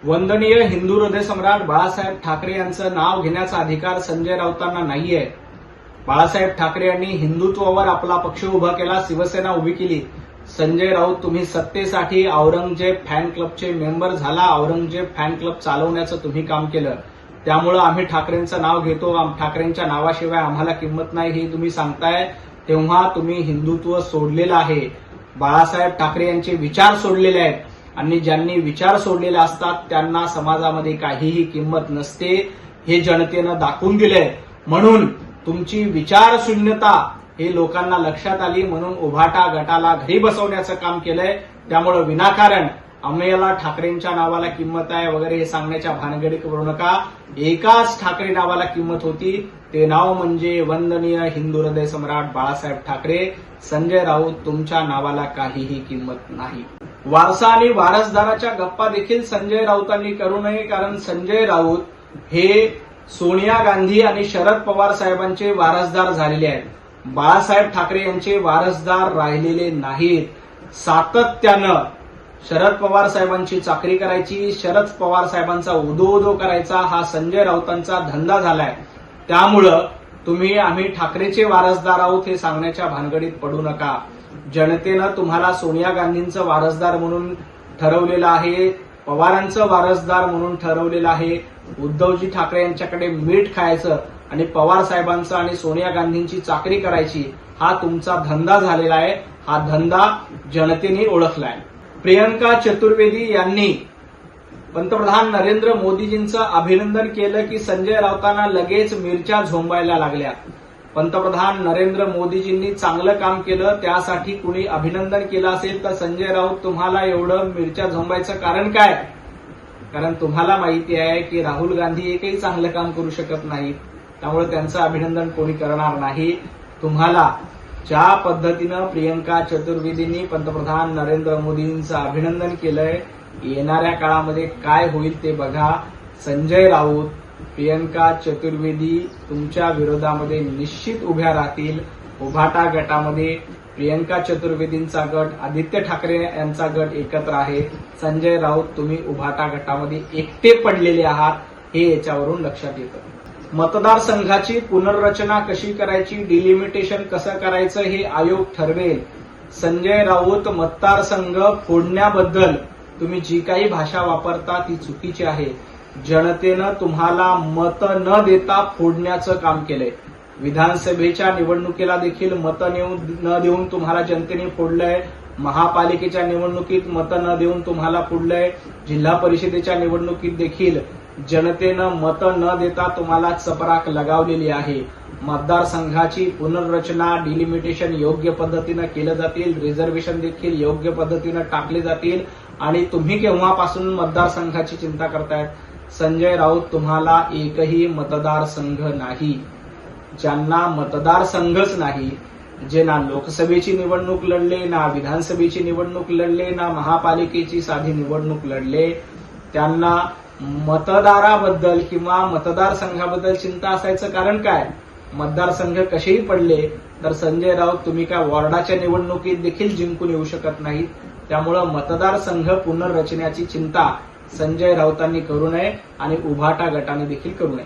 वंदनीय हिंदू हृदय सम्राट बाळासाहेब ठाकरे यांचं नाव घेण्याचा अधिकार संजय राऊतांना नाहीये। बाळासाहेब ठाकरे यांनी हिंदुत्वावर आपला पक्ष उभा केला, शिवसेना उभी केली। संजय राऊत, तुम्ही सत्तेसाठी औरंगजेब फॅन क्लबचे मेंबर झाला, औरंगजेब फॅन क्लब चालवण्याचं तुम्ही काम केलं। त्यामुळे आम्ही ठाकरेंचं नाव घेतो, ठाकरेंच्या नावाशिवाय आम्हाला किंमत नाही हे तुम्ही सांगताय, तेव्हा तुम्ही हिंदुत्व सोडलेलं आहे। बाळासाहेब ठाकरे यांचे विचार सोडलेले आहेत आणि ज्यांनी विचार सोडलेले असतात त्यांना समाजामध्ये काहीही किंमत नसते, हे जनतेनं दाखवून दिलंय। म्हणून तुमची विचारशून्यता हे लोकांना लक्षात आली, म्हणून उभाटा गटाला घरी बसवण्याचं काम केलंय। त्यामुळे विनाकारण आम्हाला ठाकरेंच्या नावाला किंमत आहे वगैरे हे सांगण्याच्या भानगडीत करू नका। एकाच ठाकरे नावाला किंमत होती, ते नाव म्हणजे वंदनीय हिंदू हृदय सम्राट बाळासाहेब ठाकरे। संजय राऊत, तुमच्या नावाला काहीही किंमत नाही। वारसा आणि वारसदाराच्या गप्पा देखील संजय राऊतांनी करू नये, कारण संजय राऊत हे सोनिया गांधी आणि शरद पवार साहेबांचे वारसदार झालेले आहेत। बाळासाहेब ठाकरे यांचे वारसदार राहिलेले नाहीत। सातत्यानं शरद पवार साहेबांची चाकरी करायची, शरद पवार साहेबांचा उदो करायचा हा संजय राऊतांचा धंदा झालाय। त्यामुळं आम्ही ठाकरेचे वारसदार आहोत हे सांगण्याच्या भानगडीत पडू नका। जनतेनं तुम्हाला सोनिया गांधींचं वारसदार म्हणून ठरवलेलं आहे, पवारांचं वारसदार म्हणून ठरवलेलं आहे। उद्धवजी ठाकरे यांच्याकडे मीठ खायचं आणि पवार साहेबांचं आणि सोनिया गांधींची चाकरी करायची हा तुमचा धंदा झालेला आहे। हा धंदा जनतेने ओळखलाय। प्रियंका चतुर्वेदी यांनी पंतप्रधान नरेंद्र मोदीजींचं अभिनंदन केलं की संजय राऊतांना लगेच मिरच्या झोंबायला लागल्या। पंतप्रधान नरेंद्र मोदीजींनी चांगलं काम केलं, त्यासाठी कुणी अभिनंदन केलं असेल तर संजय राऊत, तुम्हाला एवढं मिरच्या झोंबायचं कारण काय? कारण तुम्हाला माहिती आहे की राहुल गांधी एकही चांगलं काम करू शकत नाहीत, त्यामुळे त्यांचं अभिनंदन कोणी करणार नाही। तुम्हाला ज्या पद्धतीनं प्रियंका चतुर्वेदींनी पंतप्रधान नरेंद्र मोदींचं अभिनंदन केलंय, येणाऱ्या काळामध्ये काय होईल ते बघा। संजय राऊत, प्रियंका चतुर्वेदी तुमच्या विरोधामध्ये निश्चित उभ्या राहतील। उभाटा गटामध्ये प्रियंका चतुर्वेदींचा गट, आदित्य ठाकरे यांचा गट एकत्र आहे। संजय राऊत, तुम्ही उभाटा गटामध्ये एकटे पडलेले आहात, हे याच्यावरून लक्षात येतं। मतदारसंघाची पुनर्रचना कशी करायची, डिलिमिटेशन कसं करायचं हे आयोग ठरवेल। संजय राऊत, मतदारसंघ फोडण्याबद्दल तुम्ही जी काही भाषा वापरता ती चुकीची आहे। जनतेनं तुम्हाला मत न देता फोडण्याचं काम केलंय। विधानसभेच्या निवडणुकीला देखील मत न देऊन तुम्हाला जनतेने फोडलंय। महापालिकेच्या निवडणुकीत मत न देऊन तुम्हाला फोडलंय। जिल्हा परिषदेच्या निवडणुकीत देखील जनतेनं मत न देता तुम्हाला चपराक लगावलेली आहे। मतदारसंघाची पुनर्रचना, डिलिमिटेशन योग्य पद्धतीनं केलं जातील, रिझर्वेशन देखील योग्य पद्धतीनं टाकले जातील। आणि तुम्ही केव्हापासून मतदारसंघाची चिंता करतायत? संजय राऊत, तुम्हाला एकही मतदारसंघ नाही। ज्यांना मतदारसंघच नाही, जे ना लोकसभेची निवडणूक लढले, ना विधानसभेची निवडणूक लढले, ना महापालिकेची साधी निवडणूक लढले, त्यांना मतदाराबद्दल किंवा मतदारसंघाबद्दल चिंता असायचं कारण काय? मतदारसंघ कसेही पडले तर संजय राऊत, तुम्ही काय वॉर्डाच्या निवडणुकीत देखील जिंकून येऊ शकत नाहीत। त्यामुळे मतदारसंघ पुनर्रचनेची चिंता संजय राऊतांनी करू नये आणि उभाटा गटाने देखील करू नये।